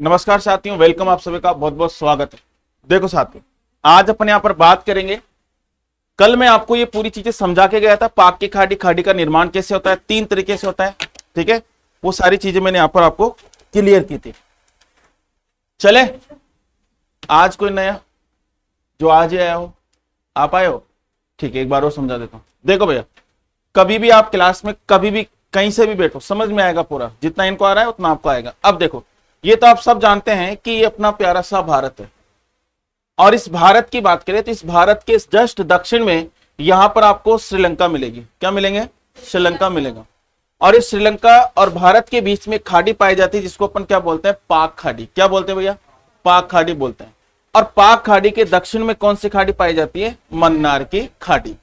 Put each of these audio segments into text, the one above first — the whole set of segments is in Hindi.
नमस्कार साथियों, वेलकम। आप सभी का बहुत बहुत स्वागत है। देखो साथियों, आज अपन यहां पर बात करेंगे। कल मैं आपको ये पूरी चीजें समझा के गया था। पाक की खाड़ी, खाड़ी का निर्माण कैसे होता है, 3 तरीके से होता है। ठीक है, वो सारी चीजें मैंने यहां पर आपको क्लियर की थी। चले, आज कोई नया जो आज ही आया हो, आप आए हो? ठीक है, एक बार और समझा देता हूं। देखो भैया, कभी भी आप क्लास में कभी भी कहीं से भी बैठो, समझ में आएगा पूरा। जितना इनको आ रहा है उतना आपको आएगा। अब देखो, ये तो आप सब जानते हैं कि ये अपना प्यारा सा भारत है, और इस भारत की बात करें तो इस भारत के जस्ट दक्षिण में यहां पर आपको श्रीलंका मिलेगी। क्या मिलेंगे? श्रीलंका मिलेगा। और इस श्रीलंका और भारत के बीच में खाड़ी पाई जाती है, जिसको अपन क्या बोलते हैं? पाक खाड़ी। क्या बोलते हैं भैया? पाक खाड़ी बोलते हैं। और पाक खाड़ी के दक्षिण में कौन सी खाड़ी पाई जाती है? मन्नार की खाड़ी।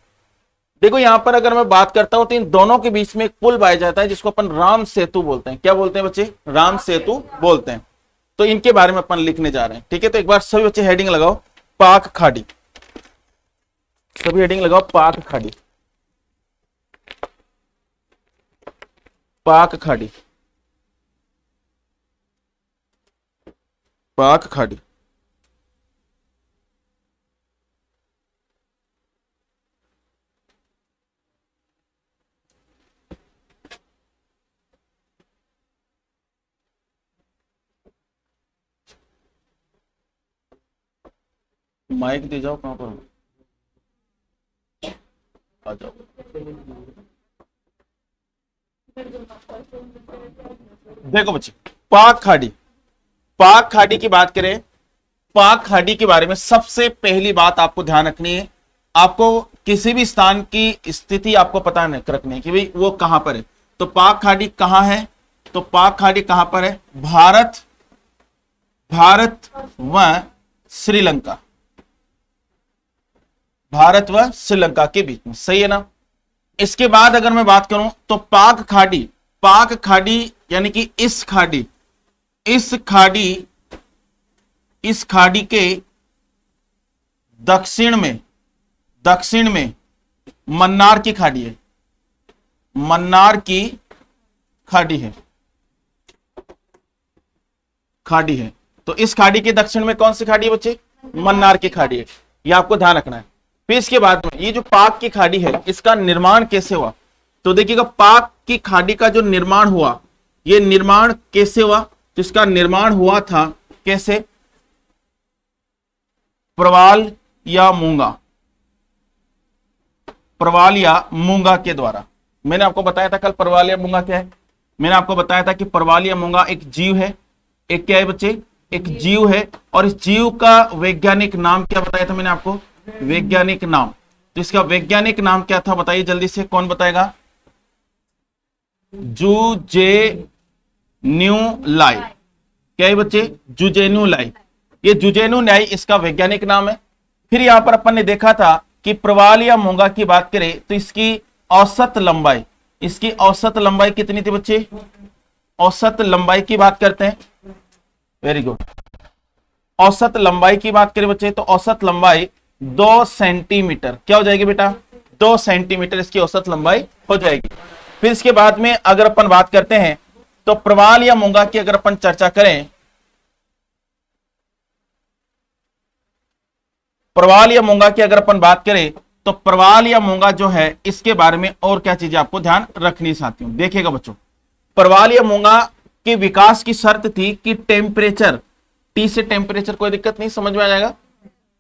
देखो यहां पर अगर मैं बात करता हूं तो इन दोनों के बीच में एक पुल पाया जाता है, जिसको अपन राम सेतु बोलते हैं। क्या बोलते हैं बच्चे? राम सेतु बोलते हैं। तो इनके बारे में अपन लिखने जा रहे हैं। ठीक है, तो एक बार सभी बच्चे हेडिंग लगाओ, पाक खाड़ी। सभी हेडिंग लगाओ, पाक खाड़ी। पाक खाड़ी, पाक खाड़ी। माइक दे जाओ, कहां पर हो? आ जाओ। देखो बच्चे, पाक खाड़ी, पाक खाड़ी की बात करें, पाक खाड़ी के बारे में सबसे पहली बात आपको ध्यान रखनी है। आपको किसी भी स्थान की स्थिति आपको पता नहीं रखनी है कि भाई वो कहां पर है। तो पाक खाड़ी कहां है? तो पाक खाड़ी कहां पर है? भारत, भारत व श्रीलंका, भारत व श्रीलंका के बीच में। सही है ना? इसके बाद अगर मैं बात करूं तो पाक खाड़ी, पाक खाड़ी यानी कि इस खाड़ी, इस खाड़ी, इस खाड़ी के दक्षिण में, दक्षिण में मन्नार की खाड़ी है। मन्नार की खाड़ी है, खाड़ी है। तो इस खाड़ी के दक्षिण में कौन सी खाड़ी है बच्चे? मन्नार की खाड़ी है। ये आपको ध्यान रखना है। फिर इसके बाद में ये जो पाक की खाड़ी है, इसका निर्माण कैसे हुआ? तो देखिएगा, पाक की खाड़ी का जो निर्माण हुआ, ये निर्माण कैसे हुआ? तो इसका निर्माण हुआ था कैसे? प्रवाल या मूंगा, प्रवाल या मूंगा के द्वारा। मैंने आपको बताया था कल प्रवाल या मूंगा क्या है। मैंने आपको बताया था कि प्रवाल या मूंगा एक जीव है। एक क्या है बच्चे? एक जीव है। और इस जीव का वैज्ञानिक नाम क्या बताया था मैंने आपको? वैज्ञानिक नाम। तो इसका वैज्ञानिक नाम क्या था बताइए जल्दी से, कौन बताएगा? जुजेन्युलाई। क्या है बच्चे? जुजेन्युलाई। ये जुजेन्युलाई इसका वैज्ञानिक नाम है। फिर यहां पर अपन ने देखा था कि प्रवाल या मूंगा की बात करें तो इसकी औसत लंबाई, इसकी औसत लंबाई कितनी थी बच्चे? औसत लंबाई की बात करते हैं। Very good. औसत लंबाई की बात करें बच्चे तो औसत लंबाई 2 सेंटीमीटर। क्या हो जाएगी बेटा? 2 सेंटीमीटर इसकी औसत लंबाई हो जाएगी। फिर इसके बाद में अगर अपन बात करते हैं तो प्रवाल या मूंगा की अगर अपन चर्चा करें, प्रवाल या मूंगा की अगर अपन बात करें तो प्रवाल या मूंगा जो है, इसके बारे में और क्या चीजें आपको ध्यान रखनी साथियों। देखिएगा बच्चों, प्रवाल या मूंगा के विकास की शर्त थी कि टेम्परेचर, टी से टेम्परेचर, कोई दिक्कत नहीं, समझ में आ जाएगा।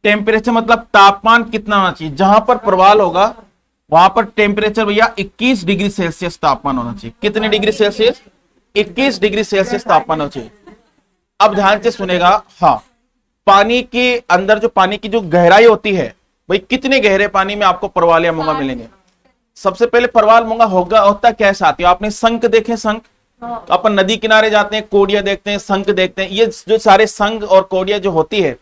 टेम्परेचर मतलब तापमान कितना होना चाहिए। जहां पर प्रवाल होगा वहां पर टेम्परेचर भैया 21 डिग्री सेल्सियस तापमान होना चाहिए। कितने डिग्री सेल्सियस? 21 डिग्री सेल्सियस तापमान होना चाहिए। अब ध्यान से सुनेगा। हाँ, पानी के अंदर जो पानी की जो गहराई होती है, भाई कितने गहरे पानी में आपको प्रवाल या मूंगा मिलेंगे? सबसे पहले प्रवाल मूंगा होगा, होता क्या है साथियों? आपने शंख देखे? शंख, तो अपन नदी किनारे जाते हैं, कोडिया देखते हैं, शंख देखते हैं। ये जो सारे शंख और कोडिया जो होती है,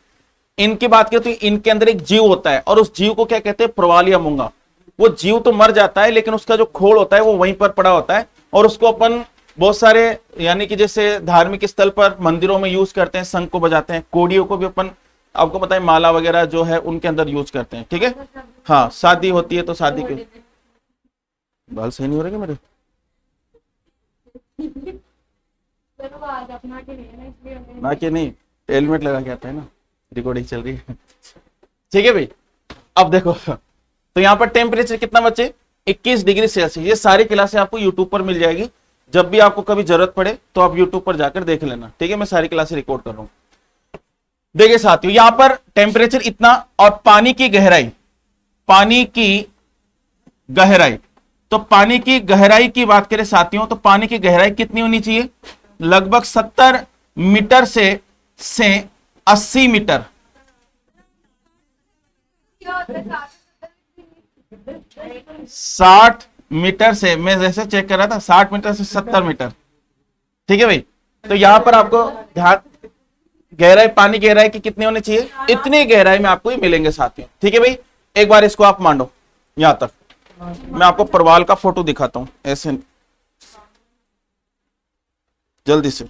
इनकी बात करें तो इनके अंदर एक जीव होता है, और उस जीव को क्या कहते हैं? प्रवाल या मूंगा। वो जीव तो मर जाता है, लेकिन उसका जो खोल होता है वो वहीं पर पड़ा होता है, और उसको अपन बहुत सारे, यानी कि जैसे धार्मिक स्थल पर मंदिरों में यूज करते हैं, शंख को बजाते हैं। कोडियों को भी अपन, आपको पता है, माला वगैरह जो है उनके अंदर यूज करते हैं। ठीक है, हाँ, शादी होती है तो शादी के, बाल सही नहीं हो रहे मेरे? चलो आज अपना के लिए ना, इसलिए ना कि नहीं, हेलमेट लगा के आता है ना, रिकॉर्डिंग चल रही है। ठीक है भाई, अब देखो तो यहाँ पर टेम्परेचर कितना बचे, 21 डिग्री सेल्सियस। ये सारी क्लासें आपको यूट्यूब पर मिल जाएगी, जब भी आपको कभी जरूरत पड़े तो आप यूट्यूब पर जाकर देख लेना। ठीक है, मैं सारी क्लासें रिकॉर्ड कर रहा हूं। देखिए साथियों, यहां पर टेम्परेचर इतना और पानी की गहराई, पानी की गहराई, तो पानी की गहराई की बात करें साथियों, तो पानी की गहराई कितनी होनी चाहिए, लगभग 70 मीटर से 80 मीटर। क्या होता है 60 मीटर से, मैं जैसे चेक कर रहा था, 60 मीटर से 70 मीटर। ठीक है भाई, तो यहां पर आपको ध्यान, गहराई, पानी गहराई की कितनी होनी चाहिए, इतनी गहराई में आपको ये मिलेंगे साथियों। ठीक है भाई, एक बार इसको आप मांडो यहां तक। मैं आपको परवाल का फोटो दिखाता हूं ऐसे जल्दी से।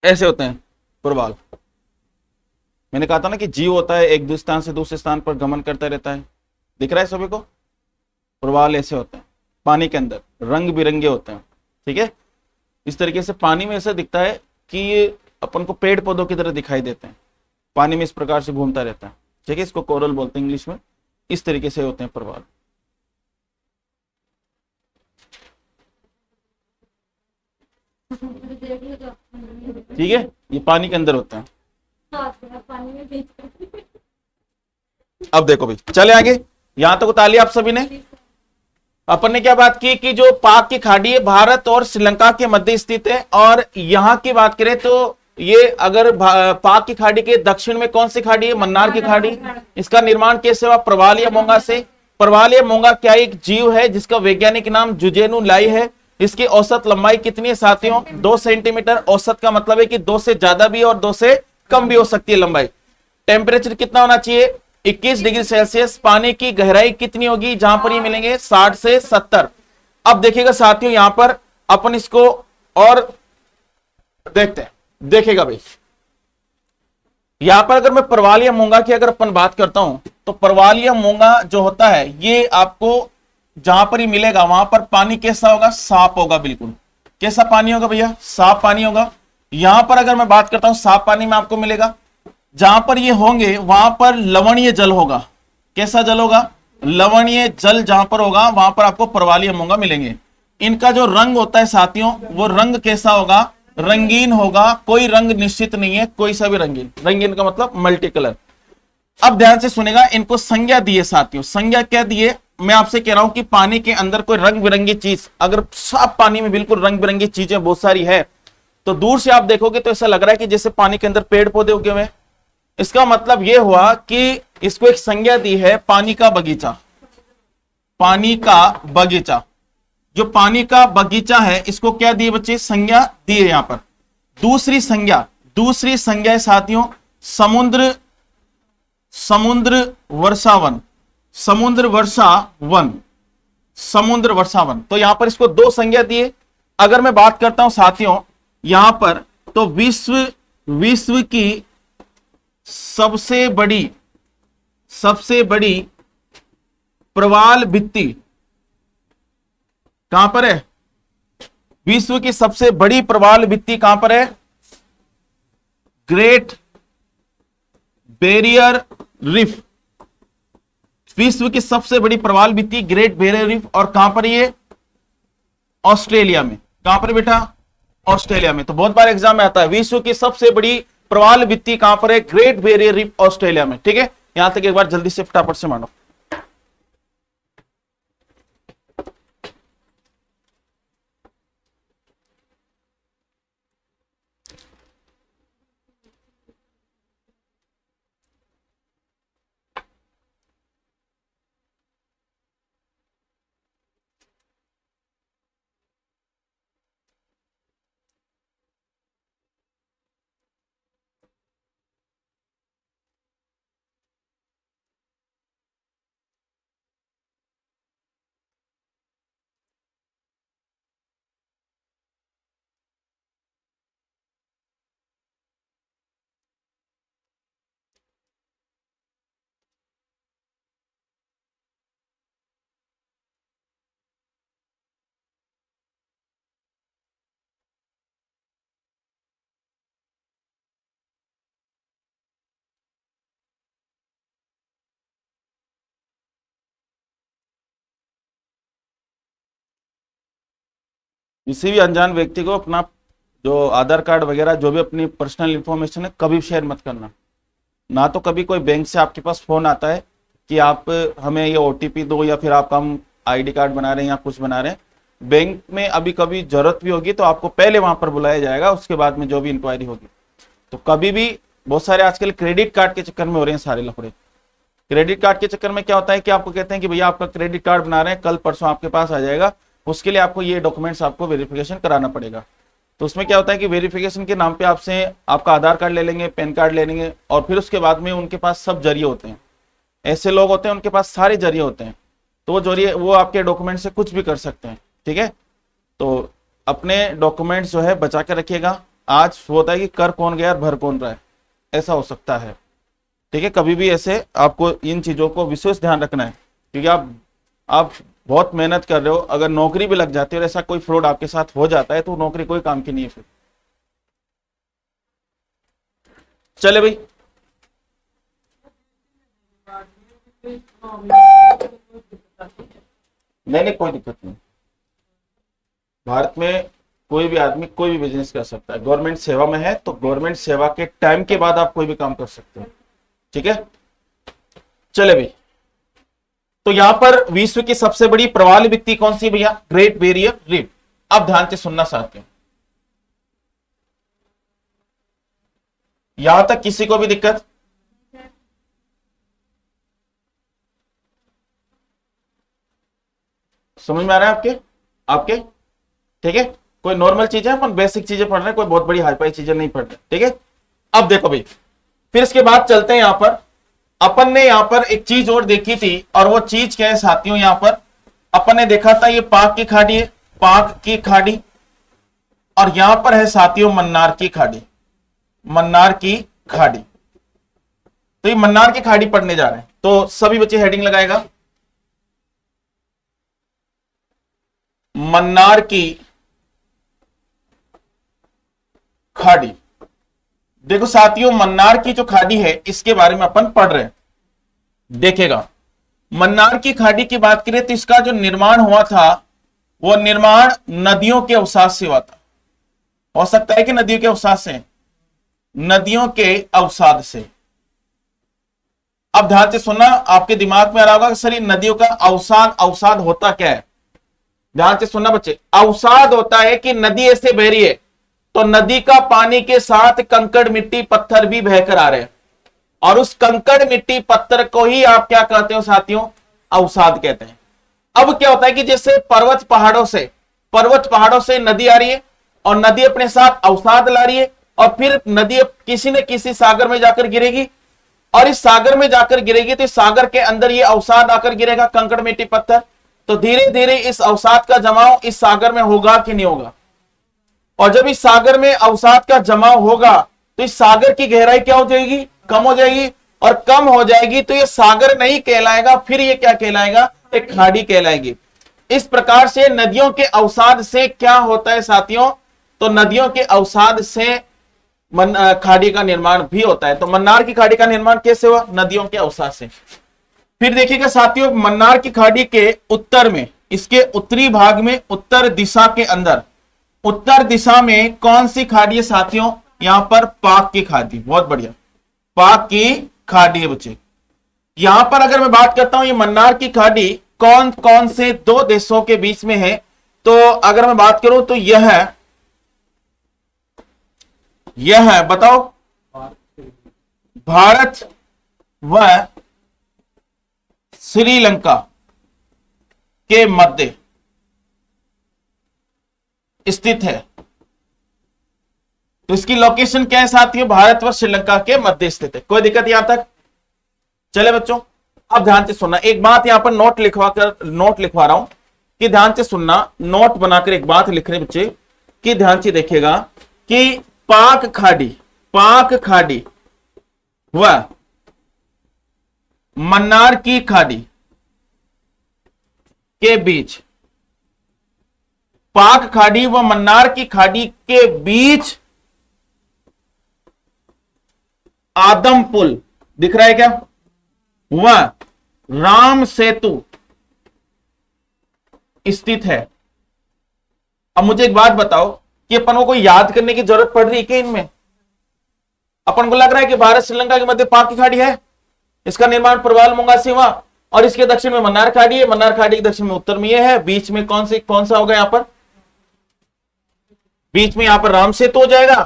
ऐसे होते हैं प्रवाल। मैंने कहा था ना कि जीव होता है, एक स्थान से दूसरे स्थान पर गमन करता रहता है। दिख रहा है सभी को, प्रवाल ऐसे होते हैं, पानी के अंदर रंग बिरंगे होते हैं। ठीक है, इस तरीके से पानी में ऐसा दिखता है कि ये अपन को पेड़ पौधों की तरह दिखाई देते हैं, पानी में इस प्रकार से घूमता रहता है। ठीक है, इसको कोरल बोलते हैं इंग्लिश में। इस तरीके से होते हैं प्रवाल। देख लो तो ठीक है, ये पानी के अंदर होता है। पानी में भीग अब देखो भाई, चले आगे, यहां तक उतार लिया आप सभी ने। अपन ने क्या बात की कि जो पाक की खाड़ी है भारत और श्रीलंका के मध्य स्थित है, और यहां की बात करें तो ये अगर पाक की खाड़ी के दक्षिण में कौन सी खाड़ी है, मन्नार की खाड़ी। इसका निर्माण कैसे हुआ, प्रवाल या मूंगा से। प्रवाल या मूंगा क्या एक जीव है जिसका वैज्ञानिक नाम जुजेनु लाई है। इसकी औसत लंबाई कितनी है साथियों, 2 सेंटीमीटर। औसत का मतलब है कि 2 से ज्यादा भी और 2 से कम भी हो सकती है लंबाई। टेम्परेचर कितना होना चाहिए, 21 डिग्री सेल्सियस। पानी की गहराई कितनी होगी जहां पर ये मिलेंगे, 60 से 70। अब देखिएगा साथियों, यहां पर अपन इसको और देखते हैं, देखेगा भाई। यहां पर अगर मैं परवाल या मूंगा की अगर अपन बात करता हूं, तो परवाल या मूंगा जो होता है ये आपको जहां पर ही मिलेगा वहां पर पानी कैसा होगा, साफ होगा। बिल्कुल कैसा पानी होगा भैया, साफ पानी होगा। यहां पर अगर मैं बात करता हूं, साफ पानी में आपको मिलेगा। जहां पर ये होंगे वहां पर लवणीय जल होगा। कैसा जल होगा, लवणीय जल जहां पर होगा वहां पर आपको परवाल या मूंगा मिलेंगे। इनका जो रंग होता है साथियों, वो रंग कैसा होगा, रंगीन होगा। कोई रंग निश्चित नहीं है, कोई सा भी रंगीन। रंगीन का मतलब मल्टी कलर। अब ध्यान से सुनेगा, इनको संज्ञा दिए साथियों। संज्ञा क्या दिए, मैं आपसे कह रहा हूं कि पानी के अंदर कोई रंग बिरंगी चीज, अगर साफ पानी में बिल्कुल रंग बिरंगी चीजें बहुत सारी है, तो दूर से आप देखोगे तो ऐसा लग रहा है कि जैसे पानी के अंदर पेड़ पौधे उगे हुए। इसका मतलब यह हुआ कि इसको एक संज्ञा दी है, पानी का बगीचा। पानी का बगीचा, जो पानी का बगीचा है, इसको क्या दिए बच्चे, संज्ञा दी है यहां पर। दूसरी संज्ञा दूसरी संज्ञा है साथियों समुद्र, समुद्र वर्षावन, समुद्र वर्षावन, समुद्र वर्षावन। तो यहां पर इसको दो संज्ञा दिए। अगर मैं बात करता हूं साथियों यहां पर, तो विश्व की सबसे बड़ी प्रवाल भित्ति कहां पर है? विश्व की सबसे बड़ी प्रवाल भित्ति कहां पर है? Great barrier reef. विश्व की सबसे बड़ी प्रवाल भित्ति ग्रेट बैरियर रीफ, और कहां पर ये? ऑस्ट्रेलिया में। कहां पर बेटा? ऑस्ट्रेलिया में। तो बहुत बार एग्जाम में आता है विश्व की सबसे बड़ी प्रवाल भित्ति कहां पर है? ग्रेट बैरियर रीफ, ऑस्ट्रेलिया में। ठीक है, यहां तक एक बार जल्दी से फटाफट से मानो। किसी भी अनजान व्यक्ति को अपना जो आधार कार्ड वगैरह जो भी अपनी पर्सनल इंफॉर्मेशन है कभी शेयर मत करना। ना तो कभी कोई बैंक से आपके पास फोन आता है कि आप हमें ये ओटीपी दो, या फिर आप हम आईडी कार्ड बना रहे हैं या कुछ बना रहे हैं। बैंक में अभी कभी जरूरत भी होगी तो आपको पहले वहां पर बुलाया जाएगा, उसके बाद में जो भी इंक्वायरी होगी। तो कभी भी, बहुत सारे आजकल क्रेडिट कार्ड के चक्कर में हो रहे हैं सारे लफड़े। क्रेडिट कार्ड के चक्कर में क्या होता है कि आपको कहते हैं कि भैया आपका क्रेडिट कार्ड बना रहे हैं, कल परसों आपके पास आ जाएगा, उसके लिए आपको ये डॉक्यूमेंट्स आपको वेरिफिकेशन कराना पड़ेगा। तो उसमें क्या होता है कि वेरिफिकेशन के नाम पे आपसे आपका आधार कार्ड ले लेंगे, पैन कार्ड ले लेंगे, और फिर उसके बाद में उनके पास सब जरिए होते हैं। ऐसे लोग होते हैं उनके पास सारे जरिए होते हैं, तो वो जरिए वो आपके डॉक्यूमेंट से कुछ भी कर सकते हैं। ठीक है, तो अपने डॉक्यूमेंट्स जो है बचा के रखिएगा। आज होता है कि कर कौन गया भर कौन रहा है, ऐसा हो सकता है। ठीक है, कभी भी ऐसे आपको इन चीजों को विशेष ध्यान रखना है, क्योंकि आप बहुत मेहनत कर रहे हो, अगर नौकरी भी लग जाती है और ऐसा कोई फ्रॉड आपके साथ हो जाता है तो नौकरी कोई काम की नहीं है फिर। चले भाई, नहीं कोई दिक्कत नहीं। भारत में कोई भी आदमी कोई भी बिजनेस कर सकता है। गवर्नमेंट सेवा में है तो गवर्नमेंट सेवा के टाइम के बाद आप कोई भी काम कर सकते हैं। ठीक है, चले भाई। तो यहां पर विश्व की सबसे बड़ी प्रवाल भित्ति कौन सी भैया? Great barrier reef. अब ध्यान से सुनना चाहते हैं, यहां तक किसी को भी दिक्कत? समझ में आ रहा है आपके? ठीक है, कोई नॉर्मल चीजें अपन बेसिक चीजें पढ़ रहे हैं, कोई बहुत बड़ी हाई फाई चीजें नहीं पढ़ रहे। ठीक है, अब देखो भाई, फिर इसके बाद चलते हैं। यहां पर अपन ने यहां पर एक चीज और देखी थी, और वो चीज क्या है साथियों? यहां पर अपन ने देखा था ये पाक की खाड़ी है, पाक की खाड़ी, और यहां पर है साथियों मन्नार की खाड़ी, मन्नार की खाड़ी। तो ये मन्नार की खाड़ी पढ़ने जा रहे हैं, तो सभी बच्चे हेडिंग लगाएगा, मन्नार की खाड़ी। देखो साथियों, मन्नार की जो खाड़ी है इसके बारे में अपन पढ़ रहे हैं। देखेगा, मन्नार की खाड़ी की बात करें तो इसका जो निर्माण हुआ था वो निर्माण नदियों के अवसाद से हुआ था। हो सकता है कि नदियों के अवसाद से, नदियों के अवसाद से। अब ध्यान से सुनना, आपके दिमाग में आ रहा होगा कि सर ये नदियों का अवसाद, अवसाद होता क्या है? ध्यान से सुनना बच्चे, अवसाद होता है कि नदी ऐसे बह रही है तो नदी का पानी के साथ कंकड़ मिट्टी पत्थर भी बहकर आ रहे हैं, और उस कंकड़ मिट्टी पत्थर को ही आप क्या कहते हो साथियों? अवसाद कहते हैं। अब क्या होता है कि जैसे पर्वत पहाड़ों से नदी आ रही है और नदी अपने साथ अवसाद ला रही है, और फिर नदी किसी न किसी सागर में जाकर गिरेगी, और इस सागर में जाकर गिरेगी तो इस सागर के अंदर ये अवसाद आकर गिरेगा, कंकड़ मिट्टी पत्थर। तो धीरे धीरे इस अवसाद का जमाव इस सागर में होगा कि नहीं होगा, और जब इस सागर में अवसाद का जमाव होगा तो इस सागर की गहराई क्या हो जाएगी, कम हो जाएगी, और कम हो जाएगी तो ये सागर नहीं कहलाएगा, फिर ये क्या कहलाएगा, एक खाड़ी कहलाएगी। इस प्रकार से नदियों के अवसाद से क्या होता है साथियों, तो नदियों के अवसाद से खाड़ी का निर्माण भी होता है। तो मन्नार की खाड़ी का निर्माण कैसे हुआ, नदियों के अवसाद से। फिर देखिएगा साथियों, मन्नार की खाड़ी के उत्तर में, इसके उत्तरी भाग में, उत्तर दिशा के अंदर, उत्तर दिशा में कौन सी खाड़ी है साथियों, यहां पर पाक की खाड़ी। बहुत बढ़िया, पाक की खाड़ी है बच्चे। यहां पर अगर मैं बात करता हूं ये मन्नार की खाड़ी कौन कौन से दो देशों के बीच में है, तो अगर मैं बात करूं तो यह है, बताओ, भारत व श्रीलंका के मध्य स्थित है। तो इसकी लोकेशन क्या है साथियों, भारत व श्रीलंका के मध्य स्थित है। कोई दिक्कत यहां तक, चले बच्चों। अब ध्यान से सुनना, एक बात यहां पर नोट लिखवा रहा हूं कि ध्यान से सुनना, नोट बनाकर एक बात लिख रहे बच्चे कि ध्यान से देखिएगा कि पाक खाड़ी व मन्नार की खाड़ी के बीच, पाक खाड़ी व मन्नार की खाड़ी के बीच आदम पुल दिख रहा है क्या, वह राम सेतु स्थित है। अब मुझे एक बात बताओ कि अपन को कोई याद करने की जरूरत पड़ रही है क्या इनमें, अपन को लग रहा है कि भारत श्रीलंका के मध्य पाक की खाड़ी है, इसका निर्माण प्रवाल मुंगा से हुआ, और इसके दक्षिण में मन्नार खाड़ी है, मन्नार खाड़ी के दक्षिण में उत्तर में ये है, बीच में कौन सा होगा यहां पर, बीच में यहां पर राम सेतु हो जाएगा।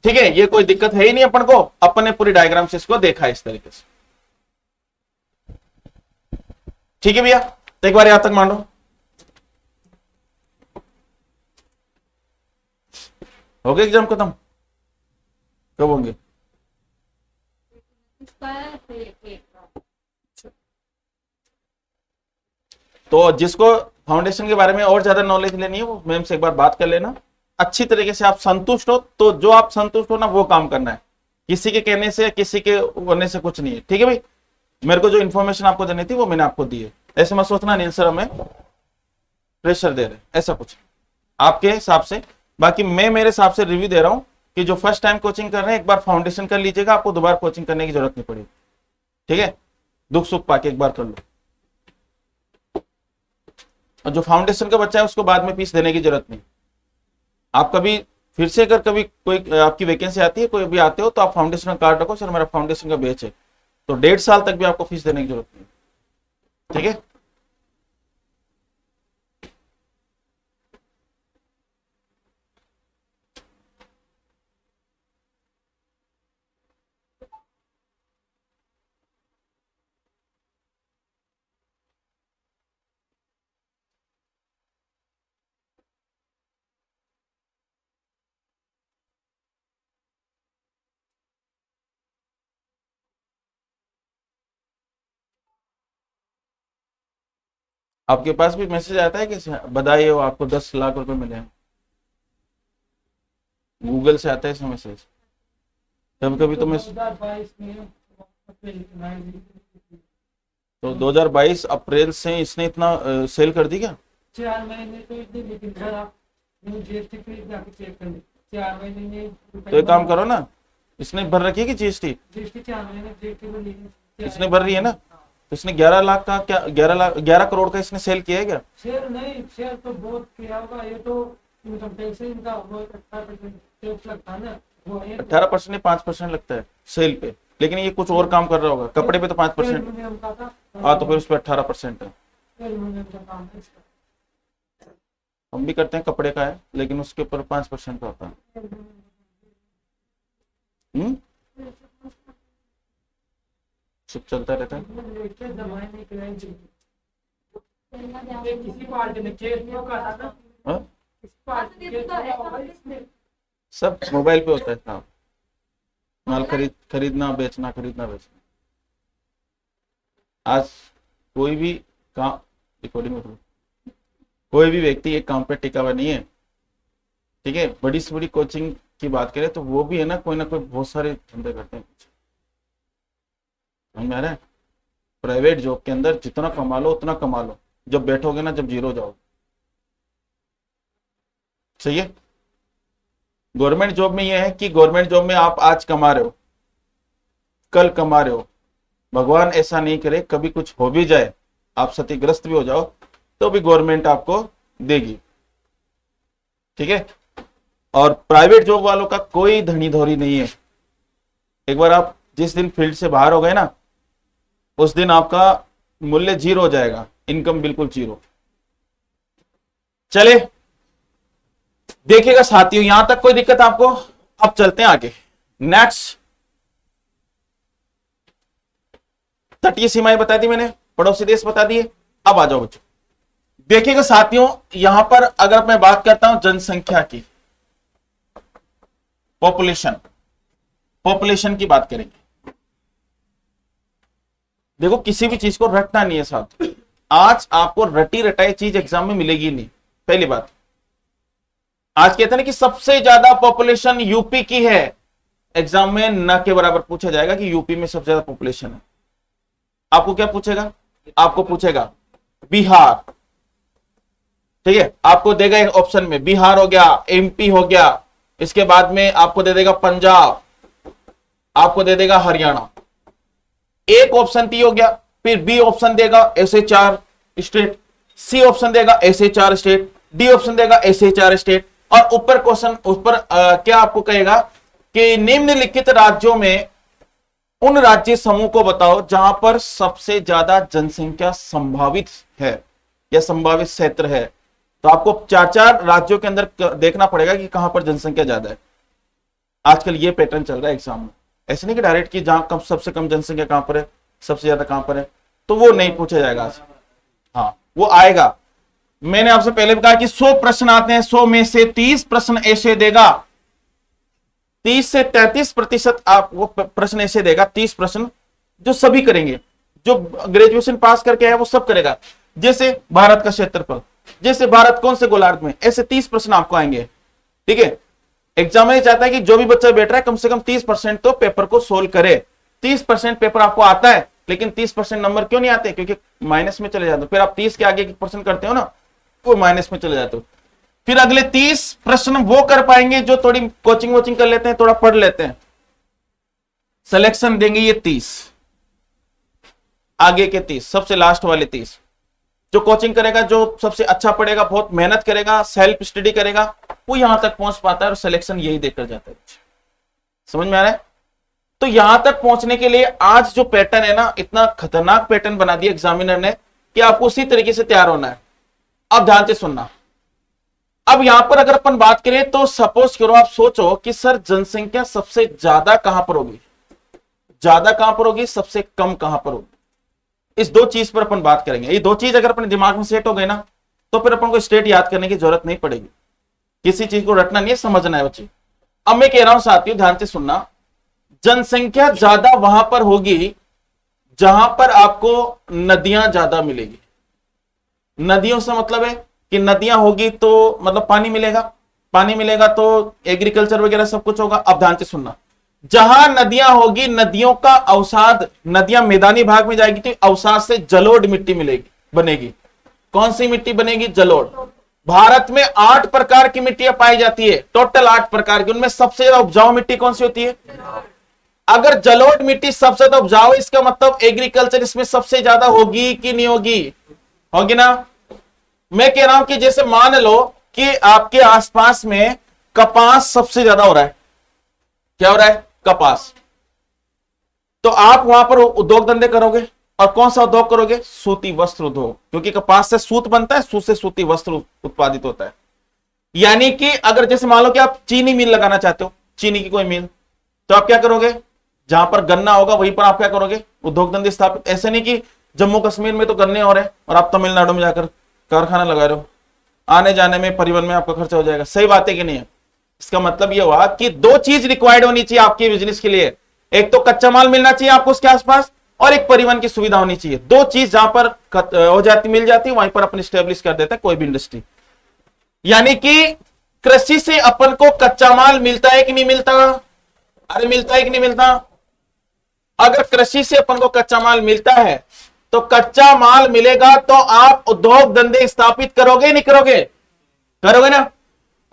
ठीक है, ये कोई दिक्कत है ही नहीं अपन को, अपन ने पूरी डायग्राम से इसको देखा है इस तरीके से। ठीक है भैया, तो एक बार यहां तक मान लो, हो गया एग्जाम खत्म, कब होंगे, तो जिसको फाउंडेशन के बारे में और ज्यादा नॉलेज लेनी है वो मैम से एक बार बात कर लेना। अच्छी तरीके से आप संतुष्ट हो तो जो आप संतुष्ट हो ना वो काम करना है, किसी के कहने से किसी के होने से कुछ नहीं है। ठीक है भाई, मेरे को जो इन्फॉर्मेशन आपको देनी थी वो मैंने आपको दी है, ऐसे मत सोचना नील सर हमें प्रेशर दे रहे, ऐसा कुछ आपके हिसाब से। बाकी मैं मेरे हिसाब से रिव्यू दे रहा हूं कि जो फर्स्ट टाइम कोचिंग कर रहे हैं एक बार फाउंडेशन कर लीजिएगा, आपको दोबारा कोचिंग करने की जरूरत नहीं पड़ेगी। ठीक है, दुख सुख पाके एक बार कर लो, और जो फाउंडेशन का बच्चा है उसको बाद में फीस देने की जरूरत नहीं। आप कभी फिर से अगर कभी कोई आपकी वैकेंसी आती है, कोई भी आते हो तो आप फाउंडेशन का कार्ड रखो, सर मेरा फाउंडेशन का बैच है, तो 1.5 साल तक भी आपको फीस देने की जरूरत नहीं। ठीक है, आपके पास भी मैसेज आता है कि बधाई हो आपको 10 लाख रुपए मिले हैं, गूगल से आता है ऐसा मैसेज। कभी कभी तो मैं तो 2022 अप्रैल से इसने इतना सेल कर दी क्या, 4 महीने तो इतने, लेकिन सर आप जीएसटी पे जाके चेक कर लीजिए, 4 महीने में तो एक काम करो ना, इसने भर रखी है कि जीएसटी, जीएसटी 4 महीने जीएसटी में लेकिन इसने भर रही है ना, तो इसने 11 लाख का क्या 11 करोड़ का इसने सेल किया है क्या, शेयर नहीं, शेयर तो बहुत किया होगा, ये तो इनकम टैक्स इनका वो 18% टैक्स लगता है ना, वो 18% 5% लगता है सेल पे, लेकिन ये कुछ और काम कर रहा होगा, कपड़े पे तो 5%, एल्युमिनियम का था। हाँ तो फिर उस पर 18% है। एल्युमिनियम का काम है इसका। हम भी करते हैं, कपड़े का है लेकिन उसके ऊपर 5% का होता है। सब चलता रहता है। किसी पार्टी ने केस में कहा था ना, हाँ? किसी पार्टी ने केस में सब मोबाइल पे होता है। हाँ माल खरीदना बेचना, खरीदना बेचना। आज कोई भी काम, रिकॉर्डिंग में कोई भी व्यक्ति एक काम पे टिका हुआ नहीं है, ठीक है। बड़ी से बड़ी कोचिंग की बात करें तो वो भी है ना कोई बहुत सारे धंधे करते हैं। समझ में आ रहा है? प्राइवेट जॉब के अंदर जितना कमा लो उतना कमा लो, जब बैठोगे ना जब जीरो जाओगे। सही है। गवर्नमेंट जॉब में यह है कि गवर्नमेंट जॉब में आप आज कमा रहे हो, कल कमा रहे हो, भगवान ऐसा नहीं करे कभी कुछ हो भी जाए, आप क्षतिग्रस्त भी हो जाओ, तो भी गवर्नमेंट आपको देगी, ठीक है। और प्राइवेट जॉब वालों का कोई धनी धोरी नहीं है। एक बार आप जिस दिन फील्ड से बाहर हो गए ना, उस दिन आपका मूल्य जीरो हो जाएगा, इनकम बिल्कुल जीरो। चले देखिएगा साथियों, यहां तक कोई दिक्कत आपको? अब चलते हैं आगे। नेक्स्ट, तटीय सीमाएं बता दी मैंने, पड़ोसी देश बता दिए। अब आ जाओ बच्चों, देखिएगा साथियों, यहां पर अगर मैं बात करता हूं जनसंख्या की, पॉपुलेशन की बात करेंगे। देखो किसी भी चीज को रटना नहीं है साथ, आज आपको रटी रटाई चीज एग्जाम में मिलेगी नहीं। पहली बात, आज कहते हैं ना कि सबसे ज्यादा पॉपुलेशन यूपी की है, एग्जाम में न के बराबर पूछा जाएगा कि यूपी में सबसे ज्यादा पॉपुलेशन है। आपको क्या पूछेगा? आपको पूछेगा बिहार, ठीक है। आपको देगा एक ऑप्शन में बिहार हो गया, एमपी हो गया, इसके बाद में आपको दे देगा पंजाब, आपको दे देगा हरियाणा। एक ऑप्शन टी हो गया, फिर बी ऑप्शन देगा ऐसे 4 स्टेट, सी ऑप्शन देगा ऐसे 4 स्टेट, डी ऑप्शन देगा ऐसे 4 स्टेट, और ऊपर क्वेश्चन ऊपर क्या आपको कहेगा कि निम्नलिखित राज्यों में उन राज्य समूह को बताओ जहां पर सबसे ज्यादा जनसंख्या संभावित है या संभावित क्षेत्र है। तो आपको 4-4 राज्यों के अंदर देखना पड़ेगा कि कहां पर जनसंख्या ज्यादा है। आजकल ये पैटर्न चल रहा है एग्जाम में, ऐसे नहीं कि डायरेक्ट कि जहां सबसे कम जनसंख्या कहां पर है, सबसे ज्यादा कहां पर है, तो वो नहीं पूछा जाएगा आज। हाँ वो आएगा। मैंने आपसे पहले भी कहा कि 100 प्रश्न आते हैं, 100 में से 30 प्रश्न ऐसे देगा, 30 से 33% आपको प्रश्न ऐसे देगा, 30 प्रश्न जो सभी करेंगे, जो ग्रेजुएशन पास करके आया वो सब करेगा। जैसे भारत का क्षेत्रफल, जैसे भारत कौन से गोलार्ध में, ऐसे 30 प्रश्न आपको आएंगे, ठीक है। एग्जाम में चाहता है कि जो भी बच्चा बैठ रहा है कम से कम 30% तो पेपर को सोल्व करे। 30% पेपर आपको आता है, लेकिन 30% नंबर क्यों नहीं आते? क्योंकि माइनस में चले जाते हो। फिर आप 30 के आगे परसेंट करते हो ना, वो माइनस में चले जाते हो। फिर अगले 30 प्रश्न वो कर पाएंगे जो थोड़ी कोचिंग वोचिंग कर लेते हैं, थोड़ा पढ़ लेते हैं, सिलेक्शन देंगे ये 30, आगे के 30, सबसे लास्ट वाले 30। जो कोचिंग करेगा, जो सबसे अच्छा पढ़ेगा, बहुत मेहनत करेगा, सेल्फ स्टडी करेगा, वो यहां तक पहुंच पाता है और सिलेक्शन यही देकर जाता है। समझ में आ रहा है? तो यहां तक पहुंचने के लिए आज जो पैटर्न है ना, इतना खतरनाक पैटर्न बना दिया एग्जामिनर ने कि आपको उसी तरीके से तैयार होना है। अब ध्यान से सुनना। अब यहां पर अगर अपन बात करें तो सपोज करो आप सोचो कि सर जनसंख्या सबसे ज्यादा कहां पर होगी, ज्यादा कहां पर होगी, सबसे कम कहां पर होगी। इस दो चीज पर अपन बात करेंगे। ये दो चीज अगर अपने दिमाग में सेट हो गए ना, तो फिर अपन को स्टेट याद करने की जरूरत नहीं पड़ेगी। किसी चीज को रटना नहीं है, समझना है बच्चे। अब मैं कह रहा हूं साथियों, ध्यान से सुनना, जनसंख्या ज्यादा वहां पर होगी जहां पर आपको नदियां ज्यादा मिलेगी। नदियों से मतलब है कि नदियां होगी तो मतलब पानी मिलेगा, पानी मिलेगा तो एग्रीकल्चर वगैरह सब कुछ होगा। अब ध्यान से सुनना, जहां नदियां होगी, नदियों का अवसाद, नदियां मैदानी भाग में जाएगी तो अवसाद से जलोढ़ मिट्टी मिलेगी, बनेगी। कौन सी मिट्टी बनेगी? जलोढ़। भारत में 8 प्रकार की मिट्टियां पाई जाती है, टोटल 8 प्रकार की। उनमें सबसे ज्यादा उपजाऊ मिट्टी कौन सी होती है? अगर जलोढ़ मिट्टी सबसे ज्यादा उपजाऊ, इसका मतलब एग्रीकल्चर इसमें सबसे ज्यादा होगी कि नहीं होगी? होगी ना। मैं कह रहा हूं कि जैसे मान लो कि आपके आसपास में कपास सबसे ज्यादा हो रहा है। क्या हो रहा है? कपास। तो आप वहां पर उद्योग धंधे करोगे, और कौन सा उद्योग करोगे? सूती वस्त्र उद्योग, क्योंकि कपास से सूत बनता है, सूत से सूती वस्त्र उत्पादित होता है। यानी कि अगर जैसे मान लो कि आप चीनी मिल लगाना चाहते हो, चीनी की कोई मिल, तो आप क्या करोगे? जहां पर गन्ना होगा वहीं पर आप क्या करोगे? उद्योग धंधे स्थापित। ऐसे नहीं कि जम्मू कश्मीर में तो गन्ने हो रहे हैं और आप तमिलनाडु में जाकर कारखाना लगा रहे हो, आने जाने में परिवहन में आपका खर्चा हो जाएगा। सही बात है कि नहीं है? इसका मतलब यह हुआ कि दो चीज रिक्वायर्ड होनी चाहिए आपके बिजनेस के लिए, एक तो कच्चा माल मिलना चाहिए आपको उसके आसपास, और एक परिवहन की सुविधा होनी चाहिए। दो चीज जहां पर हो जाती मिल जाती है वहीं पर अपन स्टेब्लिश कर देता है कोई भी इंडस्ट्री। यानी कि कृषि से अपन को कच्चा माल मिलता है कि नहीं मिलता? अरे मिलता है कि नहीं मिलता? अगर कृषि से अपन को कच्चा माल मिलता है तो कच्चा माल मिलेगा तो आप उद्योग धंधे स्थापित करोगे नहीं करोगे? करोगे ना।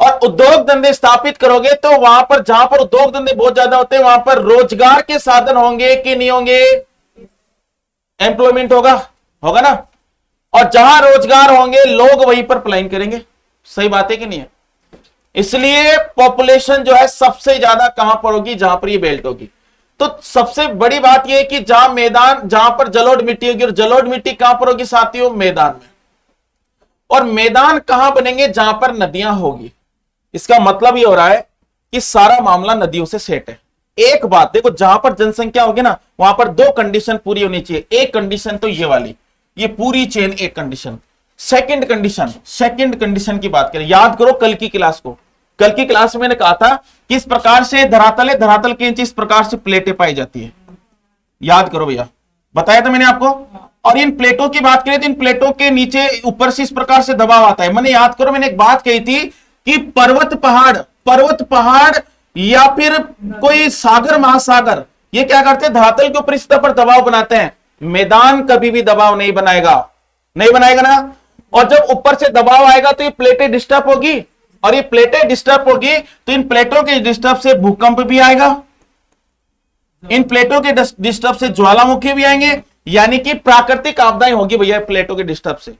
और उद्योग धंधे स्थापित करोगे तो वहां पर जहां पर उद्योग धंधे बहुत ज्यादा होते हैं वहां पर रोजगार के साधन होंगे कि नहीं होंगे? एम्प्लॉयमेंट होगा, होगा ना। और जहां रोजगार होंगे लोग वहीं पर पलायन करेंगे। सही बात है कि नहीं है? इसलिए पॉपुलेशन जो है सबसे ज्यादा कहां पर होगी? जहां पर ये बेल्ट होगी। तो सबसे बड़ी बात यह है कि जहां मैदान, जहां पर जलोढ़ मिट्टी होगी, और जलोढ़ मिट्टी कहां पर होगी साथियों? मैदान में। और मैदान कहां बनेंगे? जहां पर नदियां होगी। इसका मतलब यह हो रहा है कि सारा मामला नदियों से सेट है। एक बात देखो, जहां पर जनसंख्या होगी ना वहां पर दो कंडीशन पूरी होनी चाहिए। एक कंडीशन तो ये वाली, ये पूरी चेन एक कंडीशन। सेकंड कंडीशन की बात करें, याद करो कल की क्लास को। कल की क्लास में मैंने कहा था किस प्रकार से धरातल है, धरातल के नीचे इस प्रकार से प्लेटें पाई जाती है। याद करो भैया, बताया था मैंने आपको। और इन प्लेटों की बात करें तो इन प्लेटों के नीचे ऊपर से इस प्रकार से दबाव आता है। मैंने याद करो मैंने एक बात कही थी कि पर्वत पहाड़ या फिर कोई सागर महासागर ये क्या करते हैं? धरातल के ऊपर इस तरह पर दबाव बनाते हैं। मैदान कभी भी दबाव नहीं बनाएगा, नहीं बनाएगा ना। और जब ऊपर से दबाव आएगा तो ये प्लेटें डिस्टर्ब होगी, और ये प्लेटें डिस्टर्ब होगी तो इन प्लेटों के डिस्टर्ब से भूकंप भी आएगा, इन प्लेटों के डिस्टर्ब से ज्वालामुखी भी आएंगे। यानी कि प्राकृतिक आपदाएं होगी भैया प्लेटों के डिस्टर्ब से।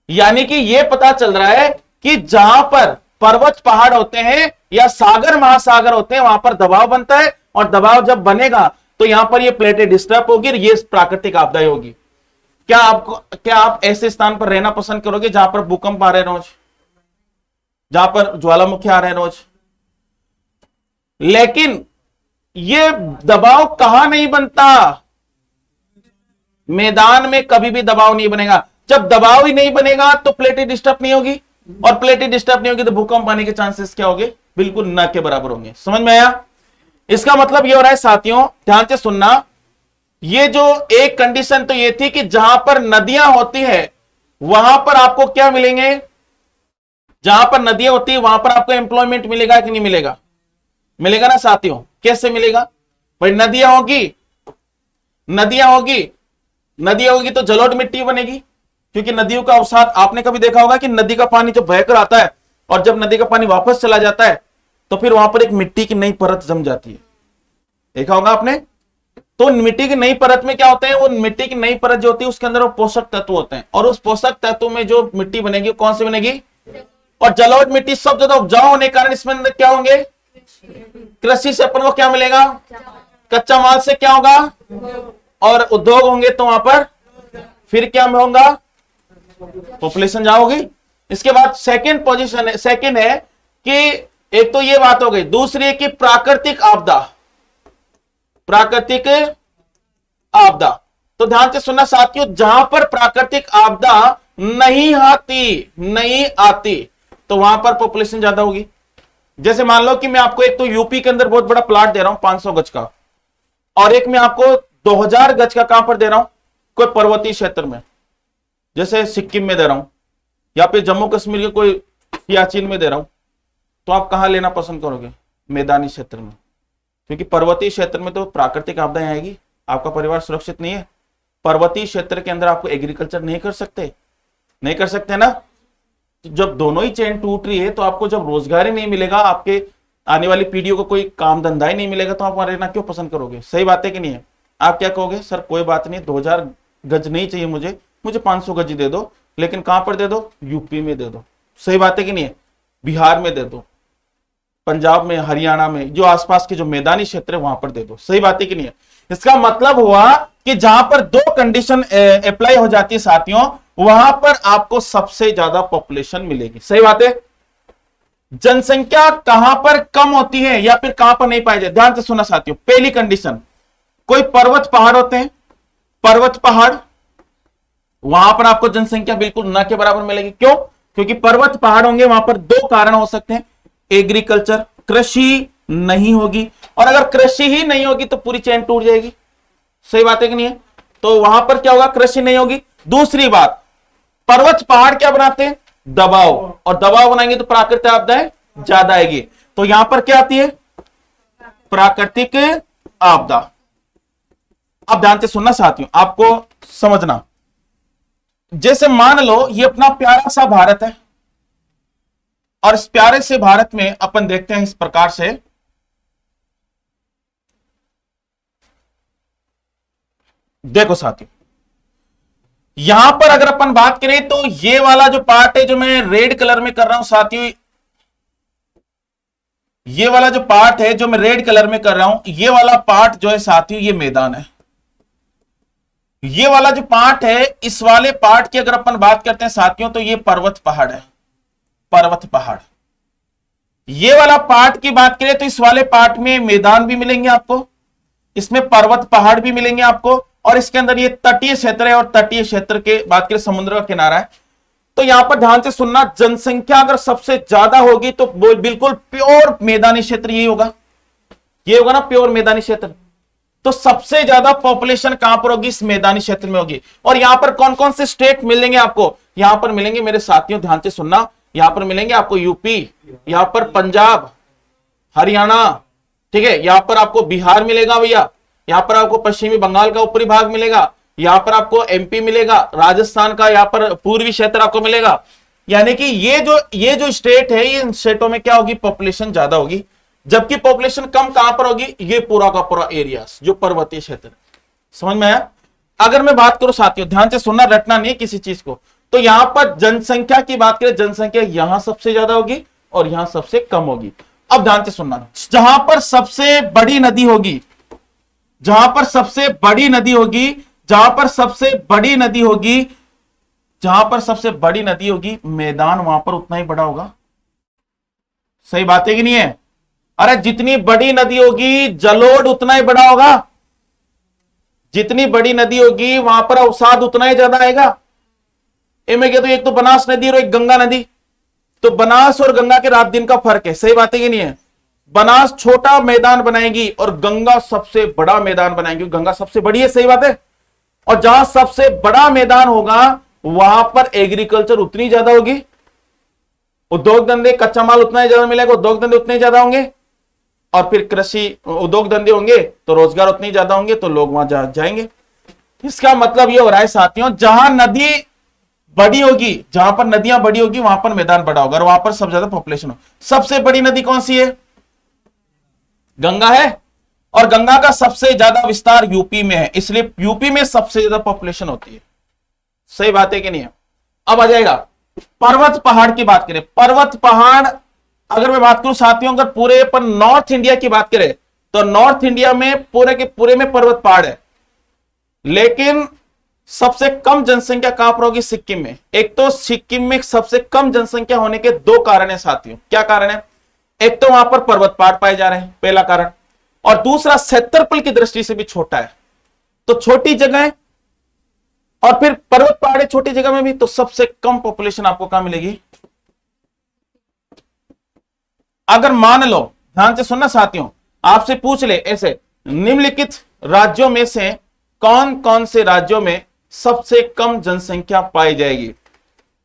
यानी कि यह पता चल रहा है कि जहां पर पर्वत पहाड़ होते हैं या सागर महासागर होते हैं वहां पर दबाव बनता है, और दबाव जब बनेगा तो यहां पर ये प्लेटें डिस्टर्ब होगी और ये प्राकृतिक आपदाएं होगी। क्या आप ऐसे स्थान पर रहना पसंद करोगे जहां पर भूकंप आ रहे रोज, जहां पर ज्वालामुखी आ रहे रोज? लेकिन ये दबाव कहां नहीं बनता? मैदान में कभी भी दबाव नहीं बनेगा। जब दबाव ही नहीं बनेगा तो प्लेटें डिस्टर्ब नहीं होगी, और प्लेटें डिस्टर्ब नहीं होगी तो भूकंप आने के चांसेस क्या होंगे? बिल्कुल न के बराबर होंगे। समझ में आया? इसका मतलब ये हो रहा है साथियों, ध्यान से सुनना, ये जो एक कंडीशन तो ये थी कि जहां पर नदियां होती है वहां पर आपको क्या मिलेंगे? जहां पर नदियां होती है वहां पर आपको एम्प्लॉयमेंट मिलेगा कि नहीं मिलेगा? मिलेगा ना साथियों। कैसे मिलेगा भाई? नदियां होगी तो जलोढ़ मिट्टी बनेगी, क्योंकि नदियों का अवसाद आपने कभी देखा होगा कि नदी का पानी जब बहकर आता है और जब नदी का पानी वापस चला जाता है तो फिर वहां पर एक मिट्टी की नई परत जम जाती है। देखा होगा आपने। तो मिट्टी की नई परत में क्या होते हैं? वो मिट्टी की नई परत जो होती है उसके अंदर वो पोषक तत्व होते हैं, और उस पोषक तत्व में जो मिट्टी बनेगी कौन सी बनेगी? और जलोढ़ मिट्टी सब ज्यादा उपजाऊ होने के कारण इसमें अंदर क्या होंगे? कृषि से अपन को क्या मिलेगा? कच्चा माल से क्या होगा? और उद्योग होंगे तो वहां पर फिर क्या होगा? पॉपुलेशन जाओगी। इसके बाद सेकंड है कि एक तो ये बात हो गई, दूसरी है कि प्राकृतिक आपदा। तो ध्यान से सुनना साथियों, जहां पर प्राकृतिक आपदा नहीं आती तो वहां पर पॉपुलेशन ज्यादा होगी। जैसे मान लो कि मैं आपको एक तो यूपी के अंदर बहुत बड़ा प्लाट दे रहा हूं 500 गज का, और एक मैं आपको 2000 गज का कहां पर दे रहा हूं? कोई पर्वतीय क्षेत्र में, जैसे सिक्किम में दे रहा हूं, या फिर जम्मू कश्मीर के कोई सियाचिन में दे रहा हूं, तो आप कहां लेना पसंद करोगे? मैदानी क्षेत्र में। क्योंकि पर्वतीय क्षेत्र में तो प्राकृतिक आपदाएं आएगी, आपका परिवार सुरक्षित नहीं है। पर्वतीय क्षेत्र के अंदर आपको एग्रीकल्चर नहीं कर सकते ना। तो जब दोनों ही चेन टूट रही है तो आपको जब रोजगार ही नहीं मिलेगा, आपके आने वाली पीढ़ियों को कोई काम धंधा ही नहीं मिलेगा, तो आप वहां रहना क्यों पसंद करोगे? सही बात है कि नहीं है? आप क्या कहोगे? सर कोई बात नहीं, 2000 गज नहीं चाहिए मुझे 500 गज दे दो, लेकिन कहां पर दे दो? यूपी में दे दो। सही बात है कि नहीं है? बिहार में दे दो, पंजाब में, हरियाणा में, जो आसपास के जो मैदानी क्षेत्र है वहां पर दे दो। सही बात है कि नहीं है? इसका मतलब हुआ कि जहां पर दो कंडीशन अप्लाई हो जाती है साथियों, वहां पर आपको सबसे ज्यादा पॉपुलेशन मिलेगी। सही बात है। जनसंख्या कहां पर कम होती है या फिर कहां पर नहीं पाई जाती? ध्यान से सुना साथियों, पहली कंडीशन, कोई पर्वत पहाड़ होते हैं, पर्वत पहाड़, वहां पर आपको जनसंख्या बिल्कुल न के बराबर मिलेगी। क्यों? क्योंकि पर्वत पहाड़ होंगे, वहां पर दो कारण हो सकते हैं। एग्रीकल्चर, कृषि नहीं होगी, और अगर कृषि ही नहीं होगी तो पूरी चेन टूट जाएगी। सही बात है कि नहीं है? तो वहां पर क्या होगा, कृषि नहीं होगी। दूसरी बात, पर्वत पहाड़ क्या बनाते हैं, दबाव, और दबाव बनाएंगे तो प्राकृतिक आपदाएं ज्यादा आएगी। तो यहां पर क्या आती है, प्राकृतिक आपदा। अब ध्यान से सुनना साथियों, आपको समझना, जैसे मान लो ये अपना प्यारा सा भारत है, और इस प्यारे से भारत में अपन देखते हैं इस प्रकार से, देखो साथियों, यहां पर अगर अपन बात करें तो ये वाला जो पार्ट है जो मैं रेड कलर में कर रहा हूं साथियों, ये वाला जो पार्ट है जो मैं रेड कलर में कर रहा हूं, ये वाला पार्ट जो है साथियों ये मैदान है। ये वाला जो पार्ट है, इस वाले पार्ट की अगर अपन बात करते हैं साथियों तो ये पर्वत पहाड़ है, पर्वत पहाड़। ये वाला पार्ट की बात करें तो इस वाले पार्ट में मैदान भी मिलेंगे आपको, इसमें पर्वत पहाड़ भी मिलेंगे आपको, और इसके अंदर ये तटीय क्षेत्र है, और तटीय क्षेत्र के बात करें समुद्र का किनारा है। तो यहां पर ध्यान से सुनना, जनसंख्या अगर सबसे ज्यादा होगी तो बिल्कुल प्योर मैदानी क्षेत्र यही होगा, ये होगा ना प्योर मैदानी क्षेत्र। तो सबसे ज्यादा पॉपुलेशन कहां पर होगी, इस मैदानी क्षेत्र में होगी। और यहां पर कौन कौन से स्टेट मिलेंगे आपको, यहां पर मिलेंगे मेरे साथियों, ध्यान से सुनना, यहां पर मिलेंगे आपको यूपी, यहां पर पंजाब, हरियाणा, ठीक है, यहां पर आपको बिहार मिलेगा भैया, यहां पर आपको पश्चिमी बंगाल का ऊपरी भाग मिलेगा, यहां पर आपको एमपी मिलेगा, राजस्थान का यहां पर पूर्वी क्षेत्र आपको मिलेगा। यानी कि ये जो स्टेट है, इन स्टेटों में क्या होगी, पॉपुलेशन ज्यादा होगी, जबकि पॉपुलेशन कम कहां पर होगी, ये पूरा का पूरा एरिया जो पर्वतीय क्षेत्र। समझ में आया? अगर मैं बात करूं साथियों, ध्यान से सुनना, रटना नहीं किसी चीज को, तो यहां पर जनसंख्या की बात करें, जनसंख्या यहां सबसे ज्यादा होगी और यहां सबसे कम होगी। अब ध्यान से सुनना, जहां पर सबसे बड़ी नदी होगी, जहां पर सबसे बड़ी नदी होगी, जहां पर सबसे बड़ी नदी होगी, जहां पर सबसे बड़ी नदी होगी, मैदान वहां पर उतना ही बड़ा होगा। सही बात है कि नहीं है? अरे जितनी बड़ी नदी होगी जलोढ़ उतना ही बड़ा होगा, जितनी बड़ी नदी होगी वहां पर अवसाद उतना ही ज्यादा आएगा। मैं कहता हूं एक तो बनास नदी और एक गंगा नदी, तो बनास और गंगा के रात दिन का फर्क है। सही बात है कि नहीं है? बनास छोटा मैदान बनाएगी और गंगा सबसे बड़ा मैदान बनाएगी, गंगा सबसे बड़ी है। सही बात है? और जहां सबसे बड़ा मैदान होगा वहां पर एग्रीकल्चर उतनी ज्यादा होगी, उद्योग धंधे, कच्चा माल उतना ही ज्यादा मिलेगा, उद्योग धंधे उतने ज्यादा होंगे, और फिर कृषि उद्योग धंधे होंगे तो रोजगार उतने ज्यादा होंगे, तो लोग वहां जाएंगे। इसका मतलब यह हो रहा है साथियों, जहां नदी बड़ी होगी, जहां पर नदियां बड़ी होगी वहां पर मैदान बड़ा होगा, और वहां पर सबसे ज्यादा पॉपुलेशन हो। सबसे बड़ी नदी कौन सी है? गंगा है, और गंगा का सबसे ज्यादा विस्तार यूपी में है, इसलिए यूपी में सबसे ज्यादा पॉपुलेशन होती है। सही बात है कि नहीं है? अब आ जाएगा पर्वत पहाड़ की बात करें। पर्वत पहाड़ अगर मैं बात करूं साथियों, अगर पूरे पर नॉर्थ इंडिया की बात करें तो नॉर्थ इंडिया में पूरे के पूरे में पर्वत पहाड़ है, लेकिन सबसे कम जनसंख्या कहां पर होगी? सिक्किम में। एक तो सिक्किम में सबसे कम जनसंख्या होने के दो कारण है साथियों। क्या कारण है? एक तो वहां पर पर्वत पहाड़ पाए जा रहे हैं, पहला कारण, और दूसरा क्षेत्रफल की दृष्टि से भी छोटा है, तो छोटी जगह है, और फिर पर्वत पहाड़ है छोटी जगह में भी, तो सबसे कम पॉपुलेशन आपको कहां मिलेगी? अगर मान लो, ध्यान से सुनना साथियों, आपसे पूछ ले ऐसे, निम्नलिखित राज्यों में से कौन कौन से राज्यों में सबसे कम जनसंख्या पाई जाएगी?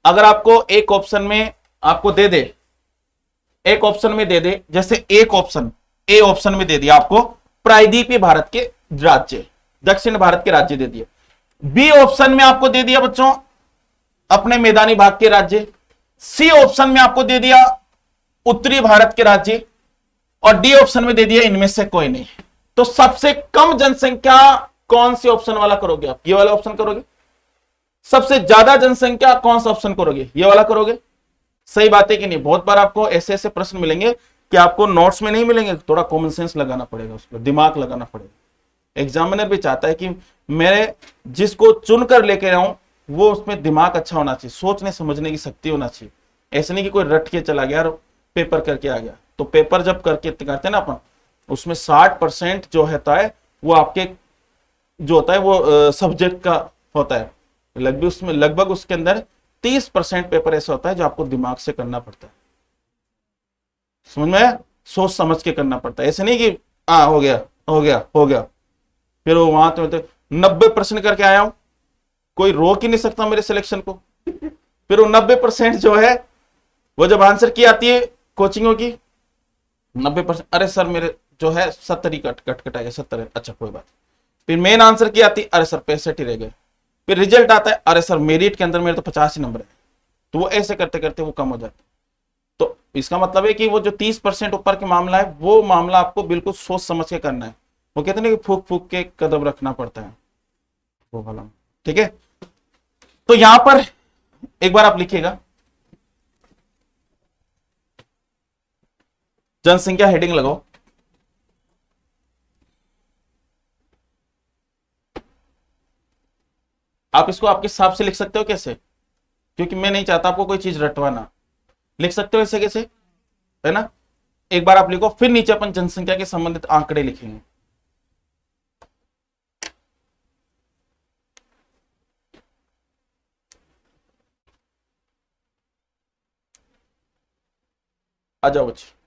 अगर आपको एक ऑप्शन में आपको दे दे, एक ऑप्शन में दे दे, जैसे एक ऑप्शन ए ऑप्शन में दे दिया आपको प्रायद्वीपीय भारत के राज्य, दक्षिण भारत के राज्य दे दिए, बी ऑप्शन में आपको दे दिया बच्चों अपने मैदानी भाग के राज्य, सी ऑप्शन में आपको दे दिया उत्तरी भारत के राज्य, और डी ऑप्शन में दे दिया इनमें से कोई नहीं। तो सबसे कम जनसंख्या कौन सी ऑप्शन वाला करोगे आप? ये वाला ऑप्शन करोगे? सबसे ज्यादा जनसंख्या कौन सा ऑप्शन करोगे? ये वाला करोगे? सही बात है कि नहीं? बहुत बार आपको ऐसे ऐसे प्रश्न मिलेंगे कि आपको नोट्स में नहीं मिलेंगे, थोड़ा कॉमन सेंस लगाना पड़ेगा, उसको दिमाग लगाना पड़ेगा। एग्जामिनर भी चाहता है कि मेरे जिसको चुनकर लेके आऊं वो उसमें दिमाग अच्छा होना चाहिए, सोचने समझने की शक्ति होना चाहिए। ऐसे नहीं कि कोई रट के चला गया और पेपर करके आ गया। तो पेपर जब करके करते हैं ना अपन, उसमें 60% जो होता है वो आपके जो होता है वो सब्जेक्ट का होता है, लगभग उसके अंदर 30% पेपर ऐसा होता है जो आपको दिमाग से करना पड़ता है। समझ में आया? सोच समझ के करना पड़ता है, ऐसे नहीं कि हो गया हो गया हो गया। फिर वो वहां तो 90% करके आया हूं, कोई रोक ही नहीं सकता मेरे सिलेक्शन को। फिर वो 90% जो है, वो जब आंसर की आती है कोचिंगों की 90%, अरे सर मेरे जो है 70 ही कट कट कटाएगा, 70 है, अच्छा कोई बात। फिर मेन आंसर की आती, अरे सर 65 ही रह गए। फिर रिजल्ट आता है, अरे सर मेरिट के अंदर मेरे तो 50 ही नंबर है। तो वो ऐसे करते करते वो कम हो जाता है। तो इसका मतलब है कि वो जो 30% ऊपर के मामला है, वो मामला आपको बिल्कुल सोच समझ के करना है। वो कहते हैं ना कि फूक फूक के कदम रखना पड़ता है, वो वाला। ठीक है, तो यहां पर एक बार आप लिखिएगा, जनसंख्या हेडिंग लगाओ। आप इसको आपके हिसाब से लिख सकते हो कैसे, क्योंकि मैं नहीं चाहता आपको कोई चीज रटवाना। लिख सकते हो ऐसे कैसे, है ना? एक बार आप लिखो, फिर नीचे अपन जनसंख्या के संबंधित आंकड़े लिखेंगे। आ जाओ बच्चे।